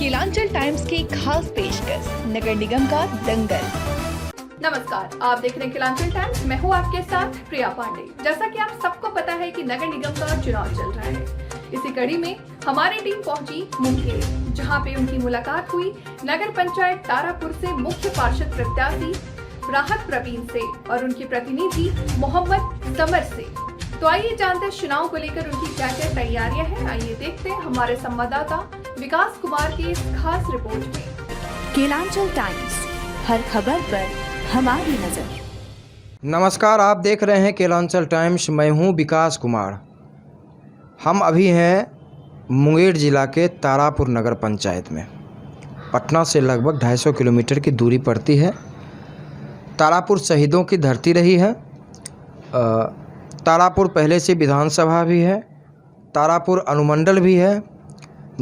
Kelanchal times की खास पेशकश नगर निगम का दंगल। नमस्कार, आप देख रहे हैं केलांचल टाइम्स। मैं हूं आपके साथ प्रिया पांडे। जैसा कि आप सबको पता है कि नगर निगम का चुनाव चल रहा है। इसी कड़ी में हमारी टीम पहुंची मुंगेर, जहां पे उनकी मुलाकात हुई नगर पंचायत तारापुर से मुख्य पार्षद प्रत्याशी राहत प्रवीण से और उनके प्रतिनिधि मोहम्मद समर से। तो आइए जानते हैं चुनाव को लेकर उनकी क्या क्या तैयारियां हैं। आइए देखते हैं हमारे संवाददाता विकास कुमार की इस खास रिपोर्ट में। केलांचल टाइम्स, हर खबर पर हमारी नजर। नमस्कार, आप देख रहे हैं केलांचल टाइम्स। मैं हूं विकास कुमार। हम अभी हैं मुंगेर जिला के तारापुर नगर पंचायत में। पटना से लगभग 250 किलोमीटर की दूरी पड़ती है। तारापुर शहीदों की धरती रही है। तारापुर पहले से विधानसभा भी है, तारापुर अनुमंडल भी है।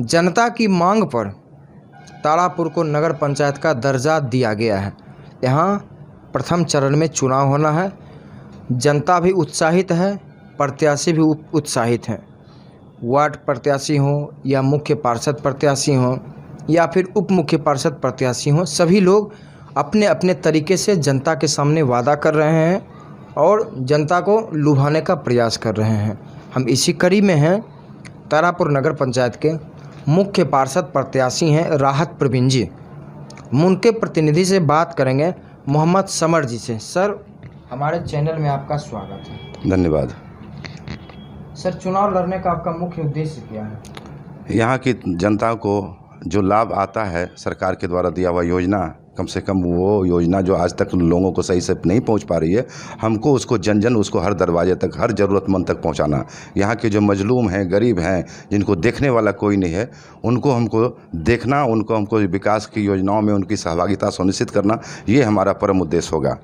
जनता की मांग पर तारापुर को नगर पंचायत का दर्जा दिया गया है। यहाँ प्रथम चरण में चुनाव होना है। जनता भी उत्साहित है, प्रत्याशी भी उत्साहित हैं। वार्ड प्रत्याशी हों या मुख्य पार्षद प्रत्याशी हों या फिर उप मुख्य पार्षद प्रत्याशी हों, सभी लोग अपने अपने तरीके से जनता के सामने वादा कर रहे हैं और जनता को लुभाने का प्रयास कर रहे हैं। हम इसी कड़ी में हैं। तारापुर नगर पंचायत के मुख्य पार्षद प्रत्याशी हैं राहत प्रवीण जी। हम उनके प्रतिनिधि से बात करेंगे, मोहम्मद समर जी से। सर, हमारे चैनल में आपका स्वागत है। धन्यवाद। सर, चुनाव लड़ने का आपका मुख्य उद्देश्य क्या है? यहाँ की जनता को जो लाभ आता है सरकार के द्वारा दिया हुआ योजना, कम से कम वो योजना जो आज तक लोगों को सही से नहीं पहुंच पा रही है, हमको उसको जन जन उसको हर दरवाजे तक, हर ज़रूरतमंद तक पहुंचाना। यहाँ के जो मजलूम हैं, गरीब हैं, जिनको देखने वाला कोई नहीं है, उनको हमको देखना, उनको हमको विकास की योजनाओं में उनकी सहभागिता सुनिश्चित करना, ये हमारा परम उद्देश्य होगा।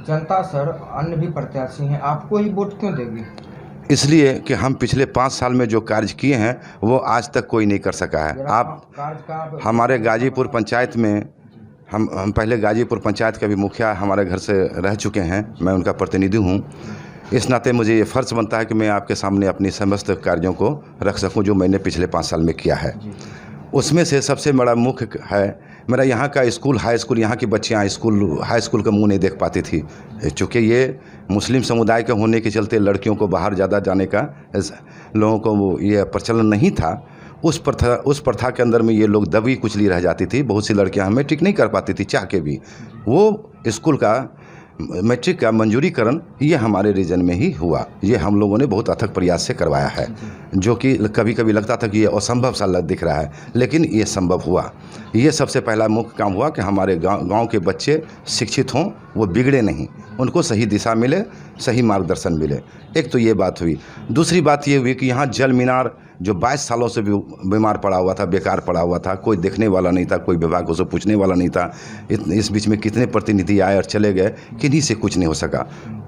जनता सर, अन्य भी प्रत्याशी हैं, आपको ही वोट क्यों देगी? इसलिए कि हम पिछले 5 साल में जो कार्य किए हैं वो आज तक कोई नहीं कर सका है। आप हमारे गाजीपुर पंचायत में हम पहले गाजीपुर पंचायत के भी मुखिया हमारे घर से रह चुके हैं। मैं उनका प्रतिनिधि हूं। इस नाते मुझे ये फ़र्ज़ बनता है कि मैं आपके सामने अपनी समस्त कार्यों को रख सकूं जो मैंने पिछले 5 साल में किया है। उसमें से सबसे बड़ा मुख्य है मेरा यहाँ का स्कूल, हाई स्कूल। यहाँ की बच्चियाँ हाई स्कूल का मुँह नहीं देख पाती थी, चूँकि ये मुस्लिम समुदाय के होने के चलते लड़कियों को बाहर ज़्यादा जाने का लोगों को ये प्रचलन नहीं था। उस प्रथा के अंदर में ये लोग दबी कुचली रह जाती थी। बहुत सी लड़कियां हमें मैट्रिक नहीं कर पाती थी चाह के भी। वो स्कूल का मैट्रिक का मंजूरीकरण ये हमारे रीजन में ही हुआ। ये हम लोगों ने बहुत अथक प्रयास से करवाया है, जो कि कभी कभी लगता था कि ये असंभव सा दिख रहा है, लेकिन ये संभव हुआ। ये सबसे पहला मुख्य काम हुआ कि हमारे गांव के बच्चे शिक्षित हों, वो बिगड़े नहीं, उनको सही दिशा मिले, सही मार्गदर्शन मिले। एक तो ये बात हुई। दूसरी बात ये हुई कि यहाँ जल मीनार जो 22 सालों से भी बीमार पड़ा हुआ था, बेकार पड़ा हुआ था, कोई देखने वाला नहीं था, कोई विभाग उसे पूछने वाला नहीं था। इस बीच में कितने प्रतिनिधि आए और चले गए, किन्हीं से कुछ नहीं हो सका।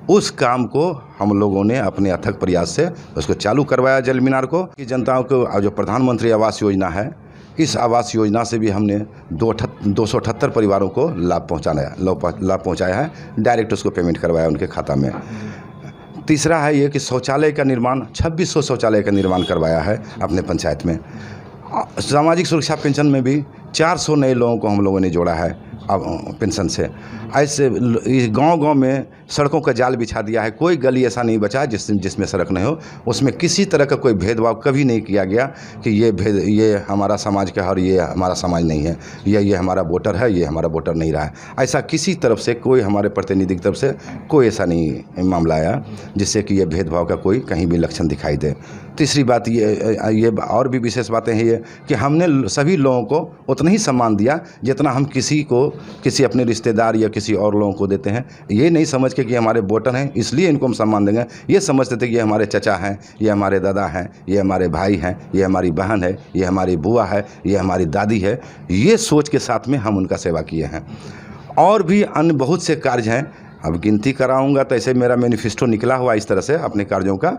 उस काम को हम लोगों ने अपने अथक प्रयास से उसको चालू करवाया, जल मीनार को। कि जनताओं को जो प्रधानमंत्री आवास योजना है, इस आवास योजना से भी हमने 278 परिवारों को लाभ पहुँचाया है। डायरेक्ट उसको पेमेंट करवाया उनके खाता में। तीसरा है ये कि शौचालय का निर्माण, 2600 शौचालय का निर्माण करवाया है अपने पंचायत में। सामाजिक सुरक्षा पेंशन में भी 400 नए लोगों को हम लोगों ने जोड़ा है पेंशन से। ऐसे गांव-गांव में सड़कों का जाल बिछा दिया है। कोई गली ऐसा नहीं बचा जिसमें सड़क नहीं हो। उसमें किसी तरह का कोई भेदभाव कभी नहीं किया गया कि ये हमारा समाज का है और ये हमारा समाज नहीं है, ये हमारा वोटर है, ये हमारा वोटर नहीं रहा है। ऐसा किसी तरफ से कोई, हमारे प्रतिनिधि की तरफ से कोई ऐसा नहीं मामला आया जिससे कि ये भेदभाव का कोई कहीं भी लक्षण दिखाई दे। तीसरी बात ये और भी विशेष बातें हैं ये कि हमने सभी लोगों को उतना ही सम्मान दिया जितना हम किसी अपने रिश्तेदार या किसी और लोगों को देते हैं। ये नहीं समझ के कि हमारे वोटर हैं इसलिए इनको हम सम्मान देंगे। ये समझते थे कि ये हमारे चचा हैं, ये हमारे दादा हैं, ये हमारे भाई हैं, ये हमारी बहन है, ये हमारी बुआ है, ये हमारी दादी है। ये सोच के साथ में हम उनका सेवा किए हैं। और भी अन्य बहुत से कार्य हैं, अब गिनती कराऊंगा तो ऐसे मेरा मैनिफेस्टो निकला हुआ इस तरह से अपने कार्यों का,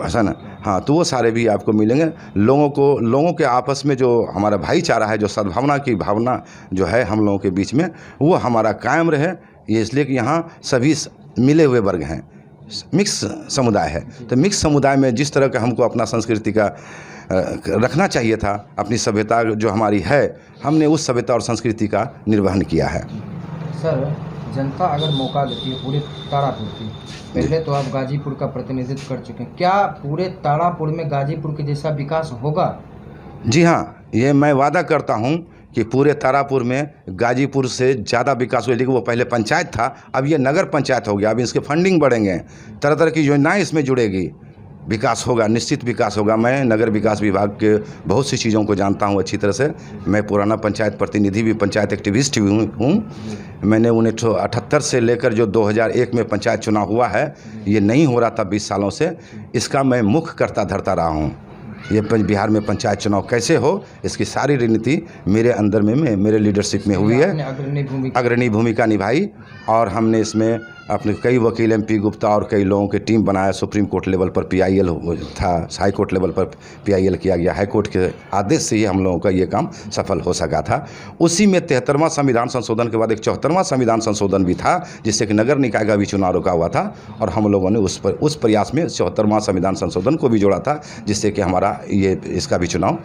ऐसा ना। हाँ, तो वो सारे भी आपको मिलेंगे। लोगों के आपस में जो हमारा भाईचारा है, जो सद्भावना की भावना जो है हम लोगों के बीच में, वो हमारा कायम रहे। ये इसलिए कि यहाँ सभी मिले हुए वर्ग हैं, मिक्स समुदाय है। तो मिक्स समुदाय में जिस तरह का हमको अपना संस्कृति का रखना चाहिए था। अपनी सभ्यता जो हमारी है, हमने उस सभ्यता और संस्कृति का निर्वहन किया है। सर, जनता अगर मौका देती है पूरे तारापुर की, पहले तो आप गाजीपुर का प्रतिनिधित्व कर चुके हैं, क्या पूरे तारापुर में गाजीपुर के जैसा विकास होगा? जी हाँ, ये मैं वादा करता हूँ कि पूरे तारापुर में गाजीपुर से ज़्यादा विकास हुआ। लेकिन वो पहले पंचायत था, अब ये नगर पंचायत हो गया। अब इसके फंडिंग बढ़ेंगे, तरह तरह की योजनाएं इसमें जुड़ेगी, विकास होगा, निश्चित विकास होगा। मैं नगर विकास विभाग के बहुत सी चीज़ों को जानता हूँ अच्छी तरह से। मैं पुराना पंचायत प्रतिनिधि भी, पंचायत एक्टिविस्ट भी हूँ। मैंने 1978 से लेकर जो 2001 में पंचायत चुनाव हुआ है, ये नहीं हो रहा था 20 सालों से, इसका मैं मुख्य करता धरता रहा हूँ। ये बिहार में पंचायत चुनाव कैसे हो, इसकी सारी रणनीति मेरे अंदर में, मेरे लीडरशिप में हुई है, अग्रणी भूमिका निभाई। और हमने इसमें अपने कई वकील, MP गुप्ता और कई लोगों की टीम बनाया। सुप्रीम कोर्ट लेवल पर PIL था, हाई कोर्ट लेवल पर PIL किया गया। हाई कोर्ट के आदेश से ही हम लोगों का ये काम सफल हो सका था। उसी में 73वां संविधान संशोधन के बाद एक 74वां संविधान संशोधन भी था, जिससे कि नगर निकाय का भी चुनाव रुका हुआ था। और हम लोगों ने उस प्रयास में 74वां संविधान संशोधन को भी जोड़ा था, जिससे कि हमारा इसका भी चुनाव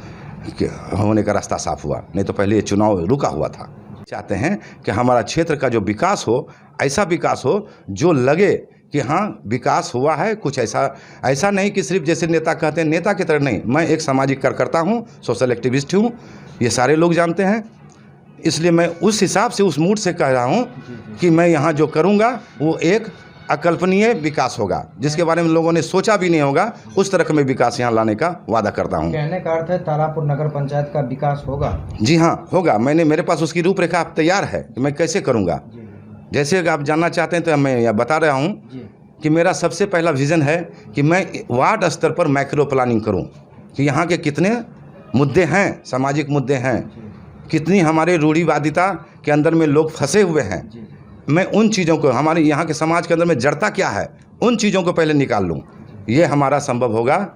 होने का रास्ता साफ हुआ। नहीं तो पहले ये चुनाव रुका हुआ था। चाहते हैं कि हमारा क्षेत्र का जो विकास हो, ऐसा विकास हो जो लगे कि हाँ विकास हुआ है। कुछ ऐसा नहीं कि सिर्फ जैसे नेता कहते हैं, नेता की तरह नहीं। मैं एक सामाजिक कार्यकर्ता हूँ, सोशल एक्टिविस्ट हूँ, ये सारे लोग जानते हैं। इसलिए मैं उस हिसाब से, उस मूड से कह रहा हूँ कि मैं यहाँ जो करूँगा वो एक अकल्पनीय विकास होगा, जिसके बारे में लोगों ने सोचा भी नहीं होगा। उस तरह का मैं विकास यहाँ लाने का वादा करता हूँ। कहने का अर्थ है तारापुर नगर पंचायत का विकास होगा? जी हाँ, होगा। मेरे पास उसकी रूपरेखा तैयार है कि मैं कैसे करूँगा। जैसे आप जानना चाहते हैं तो मैं यहाँ बता रहा हूँ कि मेरा सबसे पहला विज़न है कि मैं वार्ड स्तर पर माइक्रो प्लानिंग करूँ कि यहाँ के कितने मुद्दे हैं, सामाजिक मुद्दे हैं, कितनी हमारे रूढ़िवादिता के अंदर में लोग फंसे हुए हैं। मैं उन चीज़ों को, हमारे यहाँ के समाज के अंदर में जड़ता क्या है, उन चीज़ों को पहले निकाल लूँ। ये हमारा संभव होगा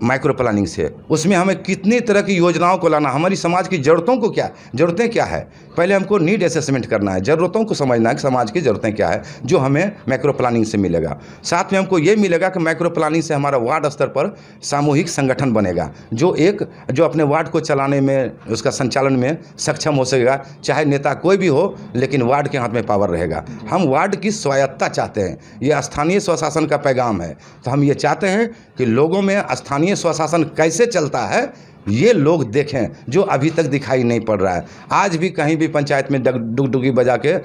माइक्रो प्लानिंग से। उसमें हमें कितनी तरह की योजनाओं को लाना, हमारी समाज की ज़रूरतें क्या है, पहले हमको नीड असेसमेंट करना है, ज़रूरतों को समझना है कि समाज की ज़रूरतें क्या है, जो हमें माइक्रो प्लानिंग से मिलेगा। साथ में हमको ये मिलेगा कि माइक्रो प्लानिंग से हमारा वार्ड स्तर पर सामूहिक संगठन बनेगा, जो अपने वार्ड को चलाने में, उसका संचालन में सक्षम हो सकेगा। चाहे नेता कोई भी हो, लेकिन वार्ड के हाथ में पावर रहेगा। हम वार्ड की स्वायत्तता चाहते हैं, ये स्थानीय स्वशासन का पैगाम है। तो हम ये चाहते हैं कि लोगों में स्थानीय स्वशासन कैसे चलता है ये लोग देखें, जो अभी तक दिखाई नहीं पड़ रहा है। आज भी कहीं भी पंचायत में डुगडुगी बजा के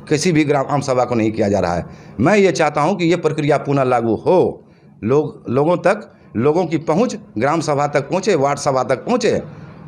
किसी भी ग्राम आम सभा को नहीं किया जा रहा है। मैं ये चाहता हूं कि ये प्रक्रिया पुनः लागू हो, लोगों तक, लोगों की पहुंच ग्राम सभा तक पहुंचे, वार्ड सभा तक पहुंचे।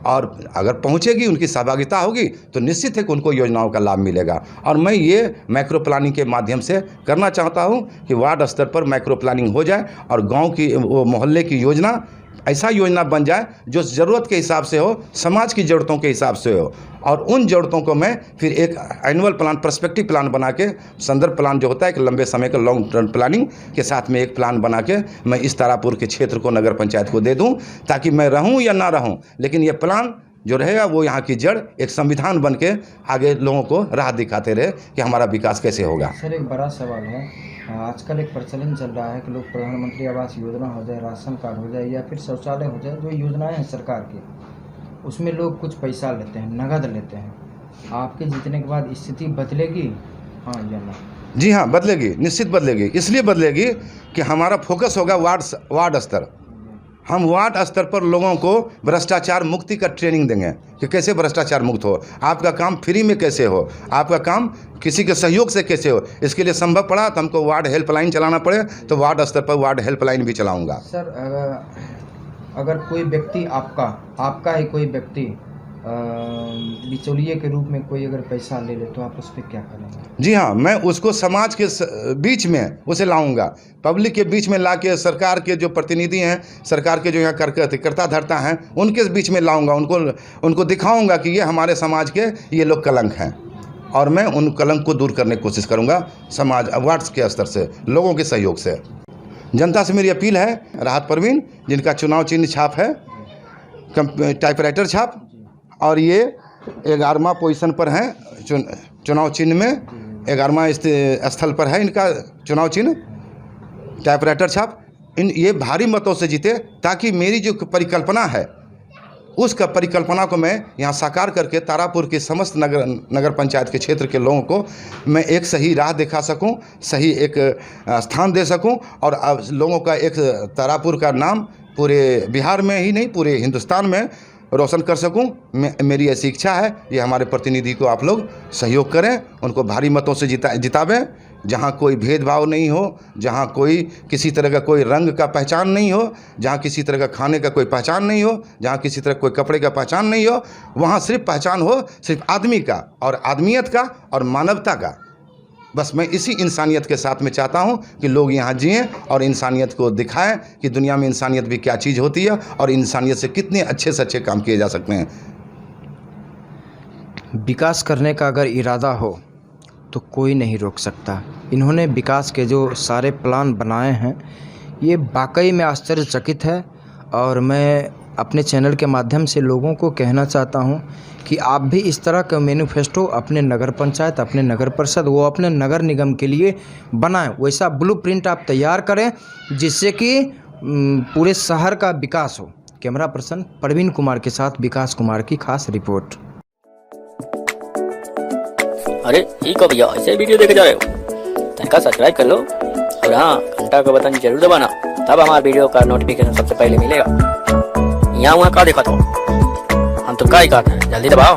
और अगर पहुंचेगी, उनकी सहभागिता होगी, तो निश्चित है कि उनको योजनाओं का लाभ मिलेगा। और मैं ये माइक्रो प्लानिंग के माध्यम से करना चाहता हूं कि वार्ड स्तर पर माइक्रो प्लानिंग हो जाए और गांव की, वो मोहल्ले की योजना ऐसा योजना बन जाए जो ज़रूरत के हिसाब से हो, समाज की ज़रूरतों के हिसाब से हो। और उन ज़रूरतों को मैं फिर एक एनुअल प्लान, पर्सपेक्टिव प्लान बना के, संदर्भ प्लान जो होता है, एक लंबे समय का लॉन्ग टर्म प्लानिंग के साथ में एक प्लान बना के मैं इस तारापुर के क्षेत्र को नगर पंचायत को दे दूं, ताकि मैं रहूं या ना रहूं, लेकिन ये प्लान जो रहेगा वो यहाँ की जड़ एक संविधान बन के आगे लोगों को राह दिखाते रहे कि हमारा विकास कैसे होगा। सर, एक बड़ा सवाल है, आजकल एक प्रचलन चल रहा है कि लोग प्रधानमंत्री आवास योजना हो जाए, राशन कार्ड हो जाए या फिर शौचालय हो जाए, जो योजनाएं हैं सरकार की, उसमें लोग कुछ पैसा लेते हैं, नगद लेते हैं। आपके जीतने के बाद स्थिति बदलेगी? हाँ या ना? जी हाँ, बदलेगी, निश्चित बदलेगी। इसलिए बदलेगी कि हमारा फोकस होगा वार्ड स्तर। हम वार्ड स्तर पर लोगों को भ्रष्टाचार मुक्ति का ट्रेनिंग देंगे कि कैसे भ्रष्टाचार मुक्त हो, आपका काम फ्री में कैसे हो, आपका काम किसी के सहयोग से कैसे हो। इसके लिए संभव पड़ा तो हमको वार्ड हेल्पलाइन चलाना पड़े, तो वार्ड स्तर पर वार्ड हेल्पलाइन भी चलाऊंगा। सर, अगर कोई व्यक्ति आपका ही कोई व्यक्ति बिचौलिए के रूप में कोई अगर पैसा ले ले, तो आप उस पर क्या करेंगे? जी हाँ, मैं उसको समाज के बीच में उसे लाऊंगा, पब्लिक के बीच में ला के, सरकार के जो प्रतिनिधि हैं, सरकार के जो यहाँ करता धरता हैं, उनके बीच में लाऊंगा। उनको दिखाऊंगा कि ये हमारे समाज के ये लोग कलंक हैं, और मैं उन कलंक को दूर करने की कोशिश करूँगा समाज, वार्ड के स्तर से, लोगों के सहयोग से। जनता से मेरी अपील है, राहत परवीन, जिनका चुनाव चिन्ह छाप है, टाइपराइटर छाप, और ये 11वां पोजीशन पर हैं चुनाव चिन्ह में, 11वां स्थल पर है इनका चुनाव चिन्ह, टाइपराइटर छाप। ये भारी मतों से जीते, ताकि मेरी जो परिकल्पना है उसका परिकल्पना को मैं यहाँ साकार करके तारापुर के समस्त नगर पंचायत के क्षेत्र के लोगों को मैं एक सही राह दिखा सकूं, सही एक स्थान दे सकूं, और लोगों का एक तारापुर का नाम पूरे बिहार में ही नहीं पूरे हिंदुस्तान में रोशन कर सकूं। मेरी ऐसी इच्छा है। ये हमारे प्रतिनिधि को आप लोग सहयोग करें, उनको भारी मतों से जितावें, जहाँ कोई भेदभाव नहीं हो, जहाँ कोई किसी तरह का कोई रंग का पहचान नहीं हो, जहाँ किसी तरह का खाने का कोई पहचान नहीं हो, जहाँ किसी तरह कोई कपड़े का पहचान नहीं हो, वहाँ सिर्फ पहचान हो सिर्फ आदमी का और आदमियत का और मानवता का। बस मैं इसी इंसानियत के साथ में चाहता हूँ कि लोग यहाँ जिएं और इंसानियत को दिखाएं कि दुनिया में इंसानियत भी क्या चीज़ होती है और इंसानियत से कितने अच्छे से अच्छे काम किए जा सकते हैं। विकास करने का अगर इरादा हो तो कोई नहीं रोक सकता। इन्होंने विकास के जो सारे प्लान बनाए हैं ये वाकई में आश्चर्यचकित है, और मैं अपने चैनल के माध्यम से लोगों को कहना चाहता हूं कि आप भी इस तरह का मैनिफेस्टो अपने नगर पंचायत, अपने नगर परिषद, वो अपने नगर निगम के लिए बनाएं। वैसा ब्लूप्रिंट आप तैयार करें जिससे कि पूरे शहर का विकास हो। कैमरा पर्सन प्रवीण कुमार के साथ विकास कुमार की खास रिपोर्ट। अरे ठीक हो भैया, ऐसे वीडियो देखे जा रहे हो तनका सब्सक्राइब कर लो, और हाँ घंटा का बटन जरूर दबाना, तब हमारे वीडियो का नोटिफिकेशन सबसे पहले मिलेगा। यहाँ वहाँ का देखा तो हम तो क्या ही कहते हैं, जल्दी दबाओ।